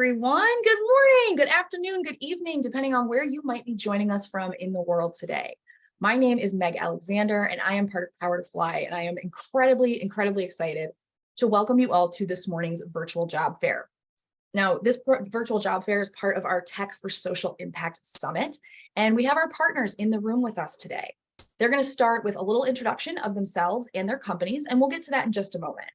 everyone. Good morning, good afternoon, good evening, depending on where you might be joining us from in the world today. My name is Meg Alexander, and I am part of Power to Fly, and I am incredibly excited to welcome you all to this morning's virtual job fair. Now, this virtual job fair is part of our Tech for Social Impact Summit, and we have our partners in the room with us today. They're going to start with a little introduction of themselves and their companies, and we'll get to that in just a moment.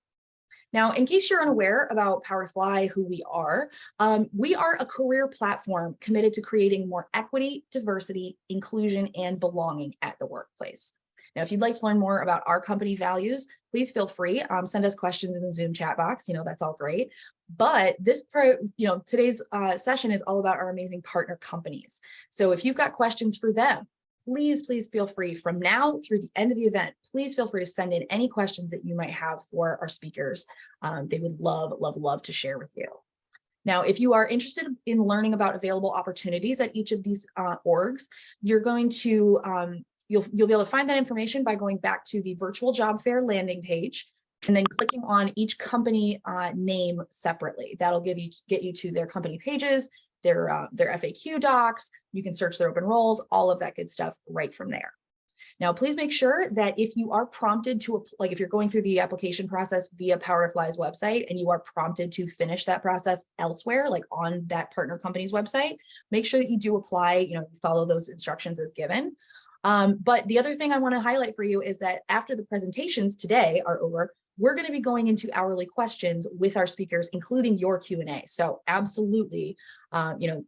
Now, in case you're unaware about Power to Fly, who we are a career platform committed to creating more equity, diversity, inclusion, and belonging at the workplace. Now, if you'd like to learn more about our company values, please feel free, send us questions in the Zoom chat box. That's all great. But today's session is all about our amazing partner companies. So if you've got questions for them, please feel free from now through the end of the event. Please feel free to send in any questions that you might have for our speakers. They would love to share with you. Now, if you are interested in learning about available opportunities at each of these orgs, you're going to you'll be able to find that information by going back to the virtual job fair landing page and then clicking on each company name separately. That'll get you to their company pages, their FAQ docs. You can search their open roles, all of that good stuff right from there. Now, please make sure that if you are prompted to, if you're going through the application process via Power to Fly's website and you are prompted to finish that process elsewhere, like on that partner company's website, make sure that you do apply, follow those instructions as given. But the other thing I want to highlight for you is that after the presentations today are over, we're going to be going into hourly questions with our speakers, including your Q&A. So absolutely,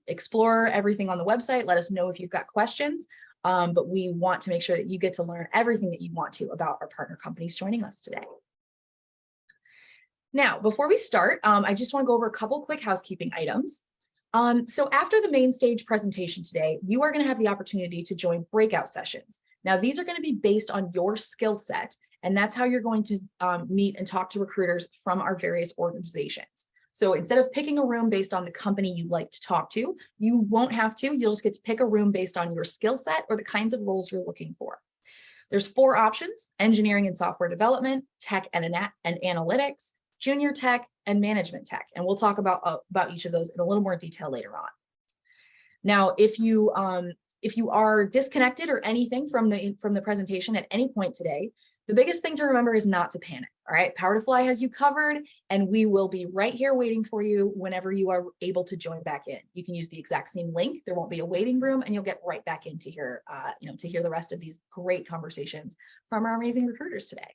explore everything on the website. Let us know if you've got questions, but we want to make sure that you get to learn everything that you want to about our partner companies joining us today. Now, before we start, I just want to go over a couple quick housekeeping items. So after the main stage presentation today, you are going to have the opportunity to join breakout sessions. Now, these are going to be based on your skill set, and that's how you're going to meet and talk to recruiters from our various organizations. So instead of picking a room based on the company you'd like to talk to, you won't have to. You'll just get to pick a room based on your skill set or the kinds of roles you're looking for. There's 4 options: engineering and software development, tech and analytics, junior tech, and management tech. And we'll talk about each of those in a little more detail later on. Now, if you are disconnected or anything from the presentation at any point today, the biggest thing to remember is not to panic. All right, Power to Fly has you covered, and we will be right here waiting for you whenever you are able to join back in. You can use the exact same link. There won't be a waiting room, and you'll get right back in to hear, to hear the rest of these great conversations from our amazing recruiters today.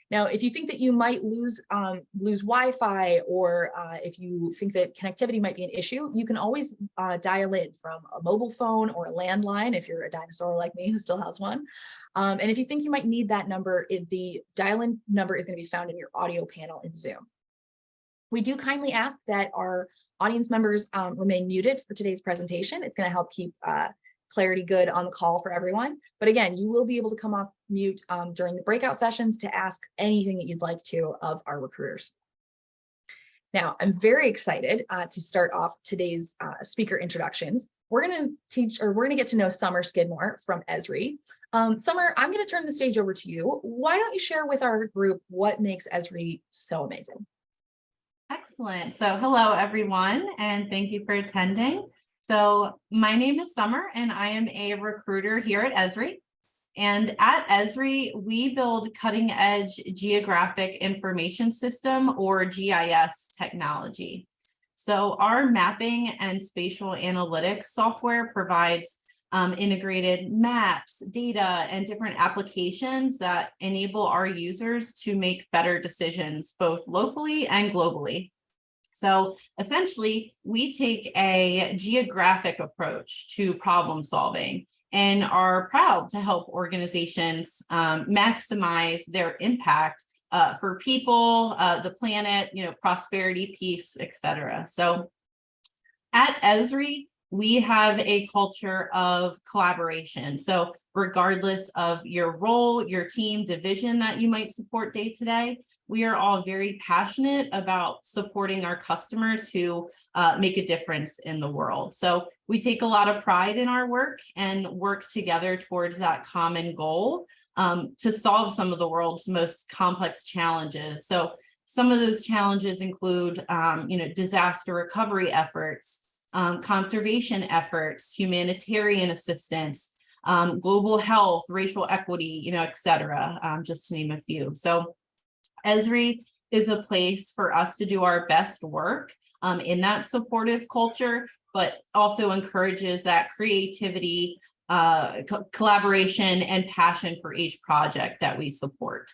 Now, if you think that you might lose Wi-Fi, or if you think that connectivity might be an issue, you can always dial in from a mobile phone or a landline if you're a dinosaur like me who still has one. And if you think you might need that number, the dial-in number is going to be found in your audio panel in Zoom. We do kindly ask that our audience members remain muted for today's presentation. It's going to help keep clarity good on the call for everyone. But again, you will be able to come off mute during the breakout sessions to ask anything that you'd like to of our recruiters. Now, I'm very excited to start off today's speaker introductions. We're going to get to know Summer Skidmore from Esri. Summer, I'm going to turn the stage over to you. Why don't you share with our group what makes Esri so amazing? Excellent. So hello, everyone, and thank you for attending. So my name is Summer, and I am a recruiter here at Esri. And at Esri, we build cutting-edge geographic information system, or GIS technology. So our mapping and spatial analytics software provides integrated maps, data, and different applications that enable our users to make better decisions, both locally and globally. So essentially, we take a geographic approach to problem solving and are proud to help organizations maximize their impact for people, the planet, prosperity, peace, etc. So at Esri, we have a culture of collaboration. So regardless of your role, your team, division that you might support day to day, we are all very passionate about supporting our customers who make a difference in the world. So we take a lot of pride in our work and work together towards that common goal to solve some of the world's most complex challenges. So some of those challenges include, disaster recovery efforts, conservation efforts, humanitarian assistance, global health, racial equity, et cetera, just to name a few. So Esri is a place for us to do our best work in that supportive culture, but also encourages that creativity, collaboration, and passion for each project that we support.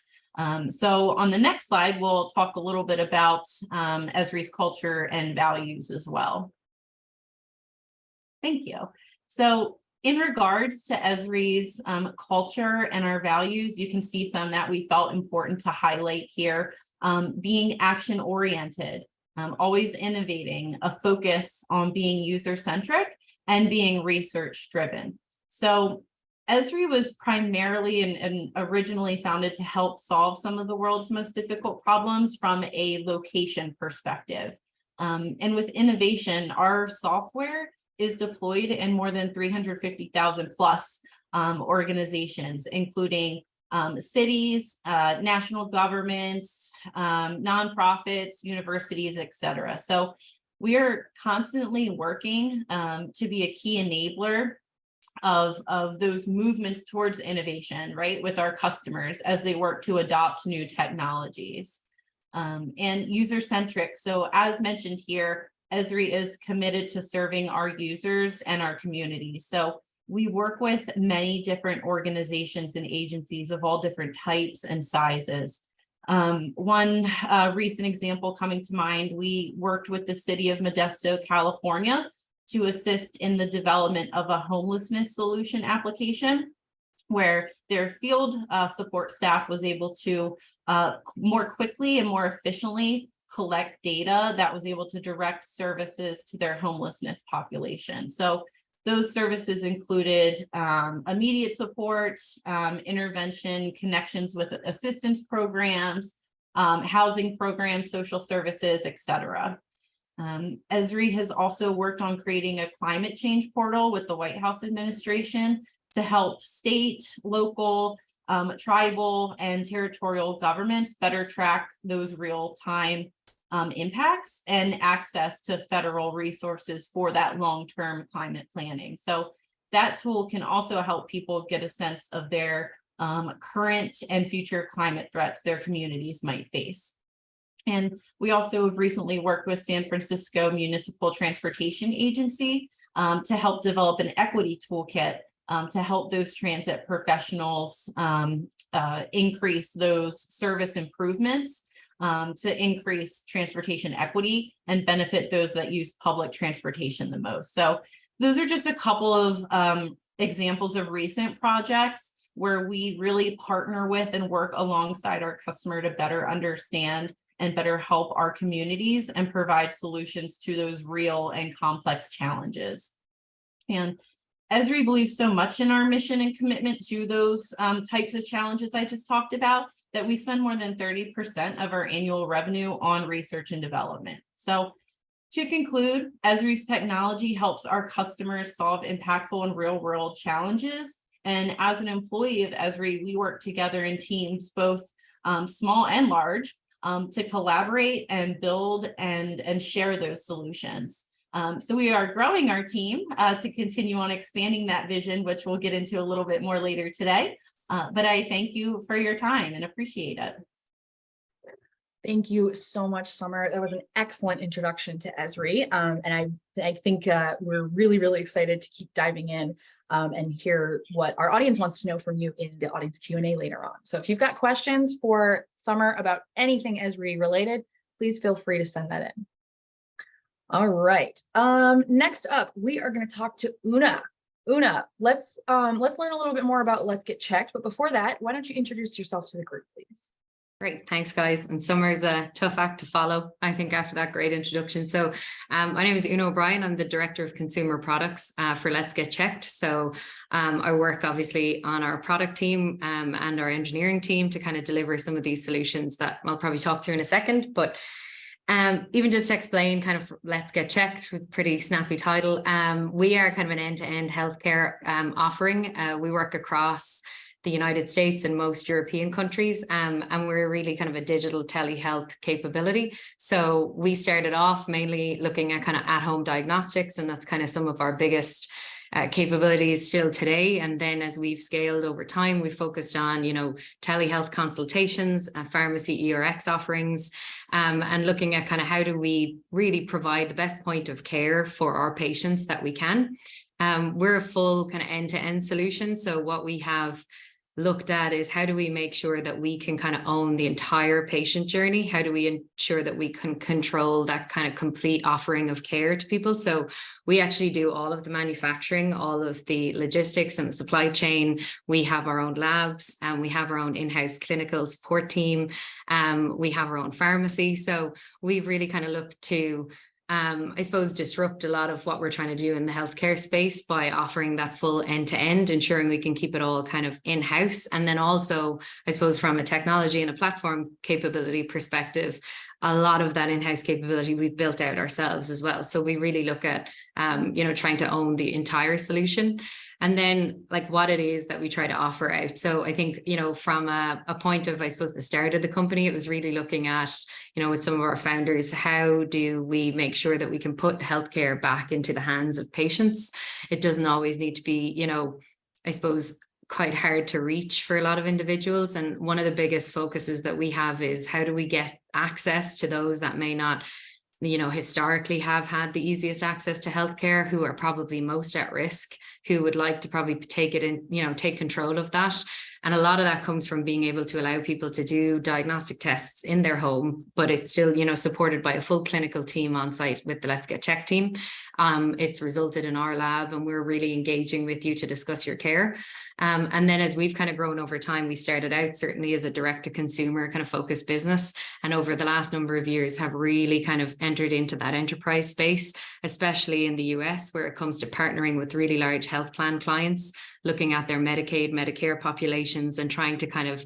So on the next slide, we'll talk a little bit about Esri's culture and values as well. Thank you. So in regards to Esri's culture and our values, you can see some that we felt important to highlight here. Being action-oriented, always innovating, a focus on being user-centric, and being research-driven. So Esri was primarily and originally founded to help solve some of the world's most difficult problems from a location perspective. And with innovation, our software is deployed in more than 350,000 plus organizations, including cities, national governments, nonprofits, universities, et cetera. So we are constantly working to be a key enabler of those movements towards innovation, right, with our customers as they work to adopt new technologies. And user-centric. So as mentioned here, Esri is committed to serving our users and our communities. So we work with many different organizations and agencies of all different types and sizes. One recent example coming to mind, we worked with the city of Modesto, California, to assist in the development of a homelessness solution application, where their field support staff was able to more quickly and more efficiently collect data that was able to direct services to their homelessness population. So those services included immediate support, intervention, connections with assistance programs, housing programs, social services, et cetera. Esri has also worked on creating a climate change portal with the White House administration to help state, local, tribal, and territorial governments better track those real-time impacts and access to federal resources for that long-term climate planning. So that tool can also help people get a sense of their current and future climate threats their communities might face. And we also have recently worked with San Francisco Municipal Transportation Agency to help develop an equity toolkit to help those transit professionals increase those service improvements to increase transportation equity and benefit those that use public transportation the most. So those are just a couple of examples of recent projects where we really partner with and work alongside our customer to better understand and better help our communities and provide solutions to those real and complex challenges. And Esri believes so much in our mission and commitment to those types of challenges I just talked about that we spend more than 30% of our annual revenue on research and development. So to conclude, Esri's technology helps our customers solve impactful and real-world challenges. And as an employee of Esri, we work together in teams, both small and large, to collaborate and build and share those solutions. So we are growing our team to continue on expanding that vision, which we'll get into a little bit more later today. But I thank you for your time and appreciate it. Thank you so much, Summer. That was an excellent introduction to Esri. And I think we're really, really excited to keep diving in and hear what our audience wants to know from you in the audience Q&A later on. So if you've got questions for Summer about anything Esri related, please feel free to send that in. All right. Next up, we are going to talk to Una. Una, let's learn a little bit more about Let's Get Checked. But before that, why don't you introduce yourself to the group, please? Great. Thanks, guys. And Summer's a tough act to follow, I think, after that great introduction. So my name is Una O'Brien. I'm the Director of Consumer Products for Let's Get Checked. So I work obviously on our product team and our engineering team to kind of deliver some of these solutions that I'll probably talk through in a second. But even just to explain kind of Let's Get Checked, with pretty snappy title, we are kind of an end-to-end healthcare offering. We work across the United States and most European countries. And we're really kind of a digital telehealth capability. So we started off mainly looking at kind of at-home diagnostics, and that's kind of some of our biggest capabilities still today. And then as we've scaled over time, we focused on, telehealth consultations, pharmacy ERX offerings, and looking at kind of how do we really provide the best point of care for our patients that we can. We're a full kind of end-to-end solution. So what we have looked at is how do we make sure that we can kind of own the entire patient journey? How do we ensure that we can control that kind of complete offering of care to people? So we actually do all of the manufacturing, all of the logistics and the supply chain. We have our own labs, and we have our own in-house clinical support team. We have our own pharmacy. So we've really kind of looked to I suppose, disrupt a lot of what we're trying to do in the healthcare space by offering that full end-to-end, ensuring we can keep it all kind of in-house. And then also, I suppose, from a technology and a platform capability perspective, a lot of that in-house capability we've built out ourselves as well. So we really look at, trying to own the entire solution. And then like what it is that we try to offer out. So I think, from a point of, I suppose, the start of the company, it was really looking at, with some of our founders, how do we make sure that we can put healthcare back into the hands of patients? It doesn't always need to be, I suppose, quite hard to reach for a lot of individuals. And one of the biggest focuses that we have is how do we get access to those that may not, historically have had the easiest access to healthcare, who are probably most at risk, who would like to probably take it in, take control of that. And a lot of that comes from being able to allow people to do diagnostic tests in their home, but it's still, supported by a full clinical team on site with the Let's Get Checked team. It's resulted in our lab, and we're really engaging with you to discuss your care. And then as we've kind of grown over time, we started out certainly as a direct to consumer kind of focused business. And over the last number of years have really kind of entered into that enterprise space, especially in the US, where it comes to partnering with really large health plan clients, looking at their Medicaid, Medicare populations and trying to kind of,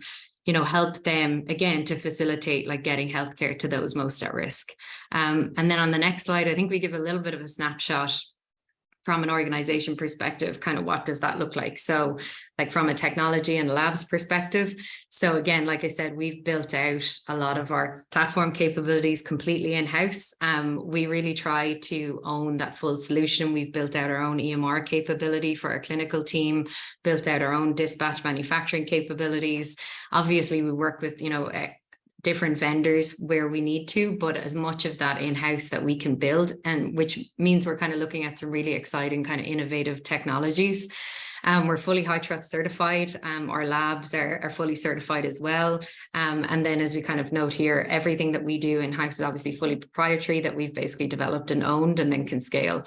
help them again to facilitate like getting healthcare to those most at risk. And then on the next slide, I think we give a little bit of a snapshot from an organization perspective, kind of what does that look like? So like from a technology and labs perspective. So again, like I said, we've built out a lot of our platform capabilities completely in-house. We really try to own that full solution. We've built out our own EMR capability for our clinical team, built out our own dispatch manufacturing capabilities. Obviously, we work with, different vendors where we need to, but as much of that in-house that we can build, and which means we're kind of looking at some really exciting kind of innovative technologies. We're fully high trust certified. Our labs are fully certified as well. And then as we kind of note here, everything that we do in-house is obviously fully proprietary, that we've basically developed and owned and then can scale.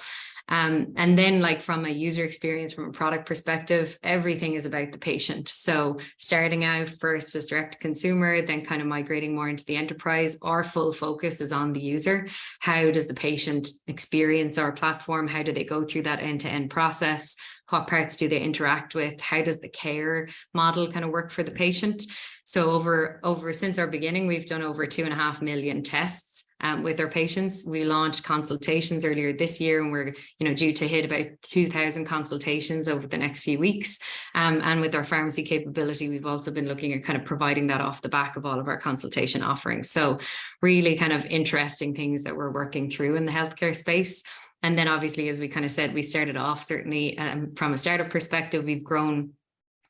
And then like from a user experience, from a product perspective, everything is about the patient. So starting out first as direct to consumer, then kind of migrating more into the enterprise, our full focus is on the user. How does the patient experience our platform? How do they go through that end-to-end process? What parts do they interact with? How does the care model kind of work for the patient? So over since our beginning, we've done over 2.5 million tests with our patients. We launched consultations earlier this year, and we're due to hit about 2,000 consultations over the next few weeks. And with our pharmacy capability, we've also been looking at kind of providing that off the back of all of our consultation offerings. So really kind of interesting things that we're working through in the healthcare space. And then obviously, as we kind of said, we started off certainly from a startup perspective, we've grown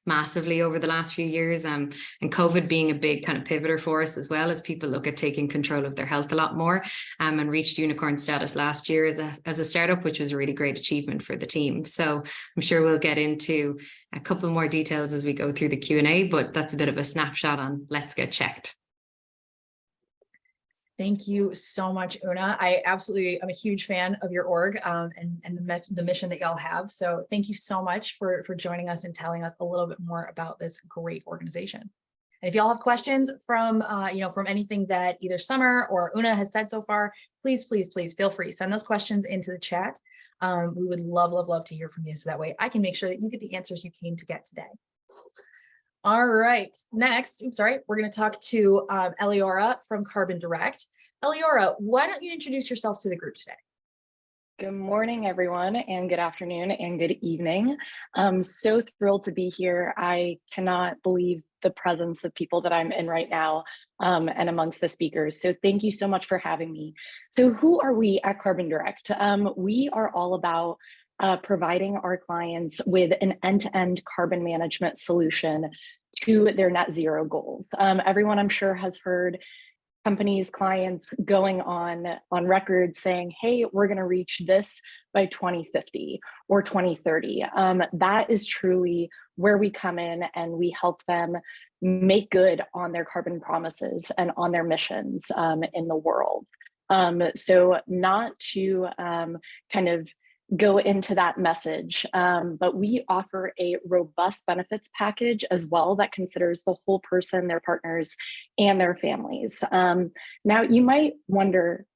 massively over the last few years, and COVID being a big kind of pivoter for us, as well as people look at taking control of their health a lot more, and reached unicorn status last year as a startup, which was a really great achievement for the team. So I'm sure we'll get into a couple more details as we go through the Q&A, but that's a bit of a snapshot on Let's Get Checked. Thank you so much, Una. I'm a huge fan of your org and the mission that y'all have. So thank you so much for joining us and telling us a little bit more about this great organization. And if y'all have questions from anything that either Summer or Una has said so far, please feel free. Send those questions into the chat. We would love to hear from you. So that way I can make sure that you get the answers you came to get today. All right, next, we're going to talk to Eliora from Carbon Direct. Eliora, why don't you introduce yourself to the group today? Good morning, everyone, and good afternoon and good evening. I'm so thrilled to be here. I cannot believe the presence of people that I'm in right now and amongst the speakers. So thank you so much for having me. So who are we at Carbon Direct? We are all about providing our clients with an end-to-end carbon management solution to their net zero goals. Everyone I'm sure has heard companies, clients going on record saying, hey, we're going to reach this by 2050 or 2030. That is truly where we come in and we help them make good on their carbon promises and on their missions in the world. So not to kind of go into that message, but we offer a robust benefits package as well that considers the whole person, their partners, and their families. Now, you might wonder,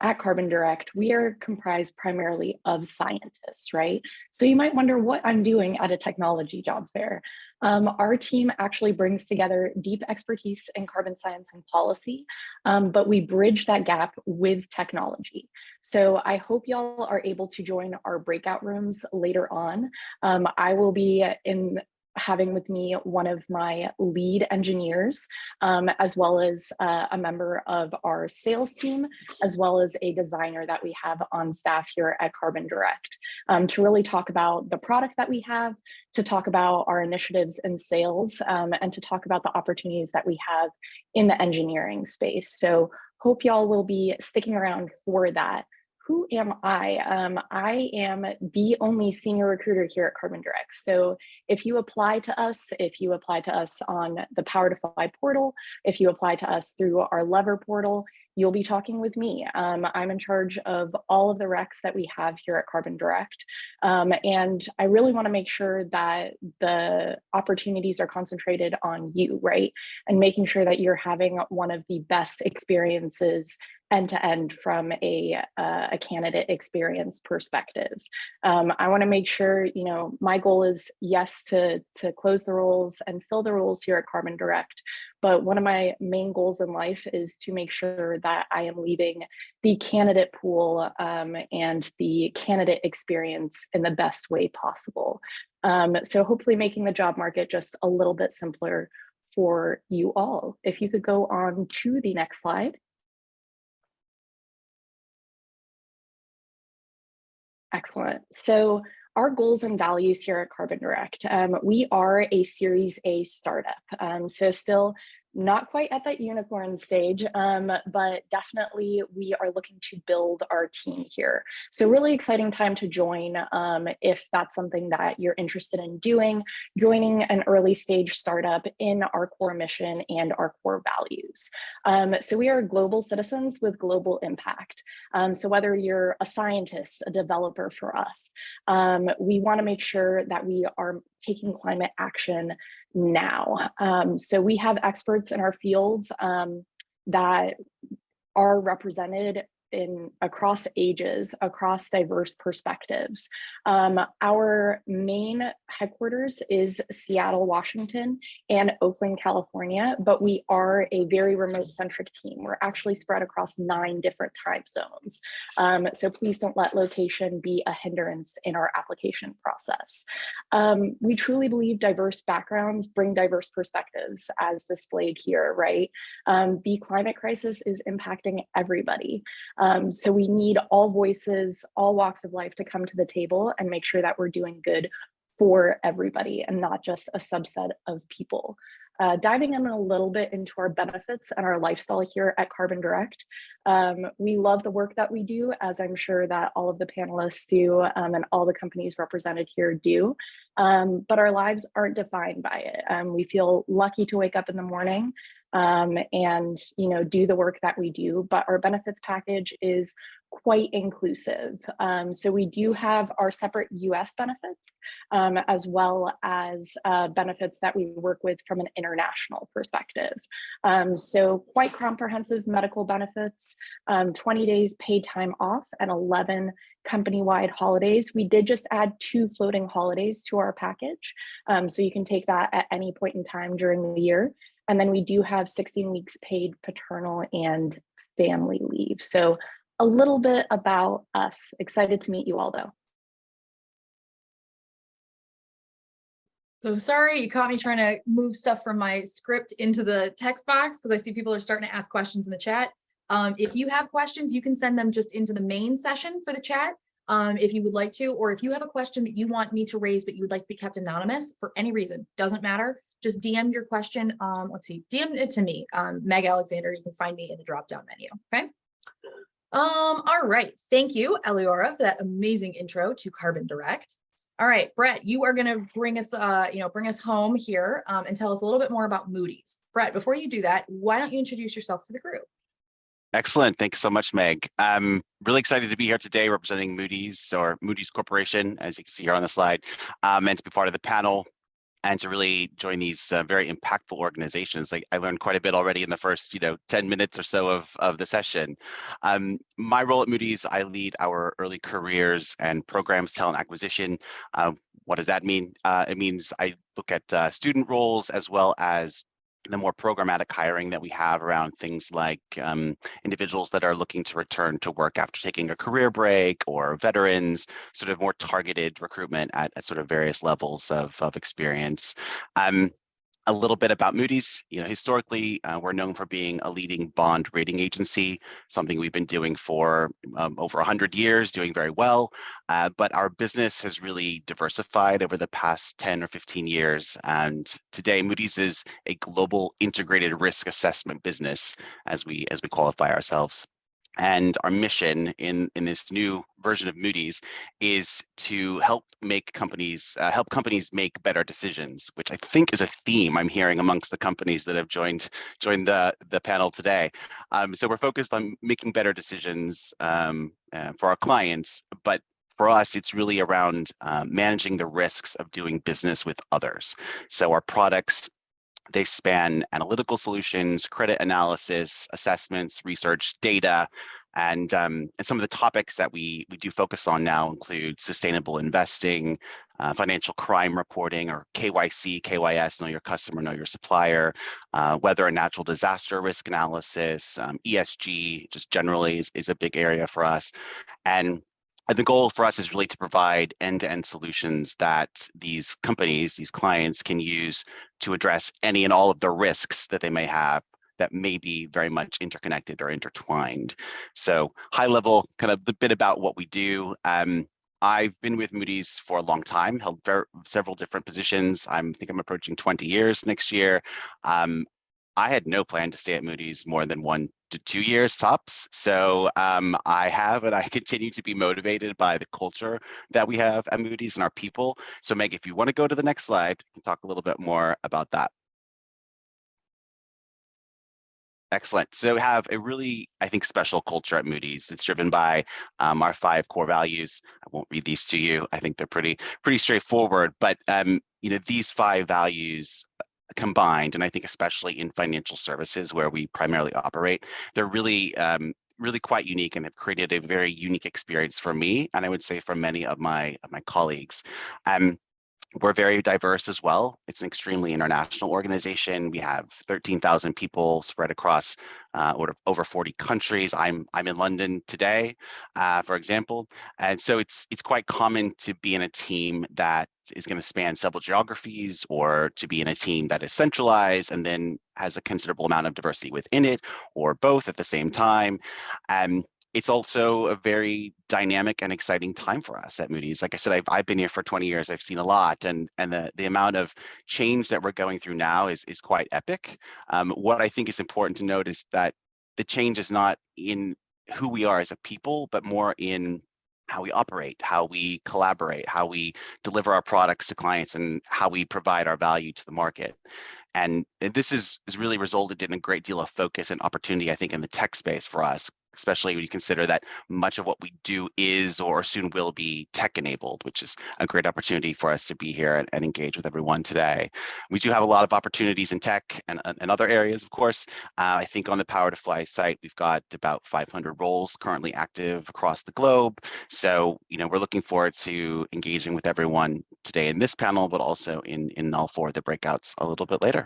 at Carbon Direct, we are comprised primarily of scientists, right? So you might wonder what I'm doing at a technology job fair. Our team actually brings together deep expertise in carbon science and policy, but we bridge that gap with technology. So I hope y'all are able to join our breakout rooms later on. I will be having with me one of my lead engineers, as well as a member of our sales team, as well as a designer that we have on staff here at Carbon Direct, to really talk about the product that we have, to talk about our initiatives in sales, and to talk about the opportunities that we have in the engineering space. So hope y'all will be sticking around for that. Who am I? I am the only senior recruiter here at Carbon Direct. So if you apply to us on the Power to Fly portal, if you apply to us through our Lever portal, you'll be talking with me. I'm in charge of all of the recs that we have here at Carbon Direct. And I really want to make sure that the opportunities are concentrated on you, right? And making sure that you're having one of the best experiences end to end from a candidate experience perspective. I want to make sure, my goal is, yes, to close the roles and fill the roles here at Carbon Direct. But one of my main goals in life is to make sure that I am leaving the candidate pool and the candidate experience in the best way possible. So hopefully making the job market just a little bit simpler for you all. If you could go on to the next slide. Excellent. So our goals and values here at Carbon Direct, we are a Series A startup. So still not quite at that unicorn stage, but definitely we are looking to build our team here. So really exciting time to join if that's something that you're interested in doing, joining an early stage startup in our core mission and our core values. So we are global citizens with global impact. So whether you're a scientist, a developer for us, we want to make sure that we are taking climate action now. So we have experts in our fields that are represented across ages, across diverse perspectives. Our main headquarters is Seattle, Washington, and Oakland, California, but we are a very remote-centric team. We're actually spread across 9 different time zones. So please don't let location be a hindrance in our application process. We truly believe diverse backgrounds bring diverse perspectives, as displayed here, right? The climate crisis is impacting everybody. So we need all voices, all walks of life to come to the table and make sure that we're doing good for everybody and not just a subset of people. Diving in a little bit into our benefits and our lifestyle here at Carbon Direct. We love the work that we do, as I'm sure that all of the panelists do and all the companies represented here do. But our lives aren't defined by it. We feel lucky to wake up in the morning and do the work that we do, but our benefits package is quite inclusive. So we do have our separate US benefits, as well as benefits that we work with from an international perspective. So quite comprehensive medical benefits, 20 days paid time off and 11 company-wide holidays. We did just add 2 floating holidays to our package. So you can take that at any point in time during the year. And then we do have 16 weeks paid paternal and family leave. So a little bit about us. Excited to meet you all, though. So sorry, you caught me trying to move stuff from my script into the text box because I see people are starting to ask questions in the chat. If you have questions, you can send them just into the main session for the chat if you would like to, or if you have a question that you want me to raise but you would like to be kept anonymous for any reason, doesn't matter. Just DM your question. Let's see, DM it to me, Meg Alexander. You can find me in the drop-down menu. Okay. All right. Thank you, Eliora, for that amazing intro to Carbon Direct. All right, Brett, you are going to bring us, bring us home here and tell us a little bit more about Moody's. Brett, before you do that, why don't you introduce yourself to the group? Excellent. Thanks so much, Meg. I'm really excited to be here today representing Moody's or Moody's Corporation, as you can see here on the slide, and to be part of the panel and to really join these very impactful organizations. I learned quite a bit already in the first 10 minutes or so of the session. My role at Moody's, I lead our early careers and programs talent acquisition. What does that mean? It means I look at student roles as well as the more programmatic hiring that we have around things like individuals that are looking to return to work after taking a career break, or veterans, sort of more targeted recruitment at sort of various levels of experience. A little bit about Moody's. Historically, we're known for being a leading bond rating agency, something we've been doing for over 100 years, doing very well. But our business has really diversified over the past 10 or 15 years. And today, Moody's is a global integrated risk assessment business, as we qualify ourselves. And our mission in this new version of Moody's is to help companies make better decisions, which I think is a theme I'm hearing amongst the companies that have joined the panel today. So we're focused on making better decisions for our clients, but for us, it's really around managing the risks of doing business with others. So our products, they span analytical solutions, credit analysis, assessments, research, data, and some of the topics that we do focus on now include sustainable investing, financial crime reporting, or KYC, KYS, know your customer, know your supplier, weather and natural disaster risk analysis, ESG, just generally is a big area for us. And the goal for us is really to provide end-to-end solutions that these companies, these clients, can use to address any and all of the risks that they may have that may be very much interconnected or intertwined. So high level, kind of the bit about what we do. I've been with Moody's for a long time, held several different positions. I think I'm approaching 20 years next year. I had no plan to stay at Moody's more than 1 to 2 years tops. So I have, and I continue to be motivated by the culture that we have at Moody's and our people. So Meg, if you want to go to the next slide, we can talk a little bit more about that. Excellent. So we have a really, I think, special culture at Moody's. It's driven by our 5 core values. I won't read these to you. I think they're pretty straightforward. But these 5 values combined, and I think especially in financial services where we primarily operate, they're really quite unique and have created a very unique experience for me, and I would say for many of my colleagues. We're very diverse as well. It's an extremely international organization. We have 13,000 people spread across over 40 countries. I'm in London today, for example, and so it's quite common to be in a team that is going to span several geographies, or to be in a team that is centralized and then has a considerable amount of diversity within it, or both at the same time. It's also a very dynamic and exciting time for us at Moody's. Like I said, I've been here for 20 years. I've seen a lot, and the amount of change that we're going through now is quite epic. What I think is important to note is that the change is not in who we are as a people, but more in how we operate, how we collaborate, how we deliver our products to clients, and how we provide our value to the market. And this has really resulted in a great deal of focus and opportunity, I think, in the tech space for us, especially when you consider that much of what we do is or soon will be tech enabled, which is a great opportunity for us to be here and engage with everyone today. We do have a lot of opportunities in tech and other areas, of course. I think on the Power to Fly site, we've got about 500 roles currently active across the globe. So, we're looking forward to engaging with everyone today in this panel, but also in all 4 of the breakouts a little bit later.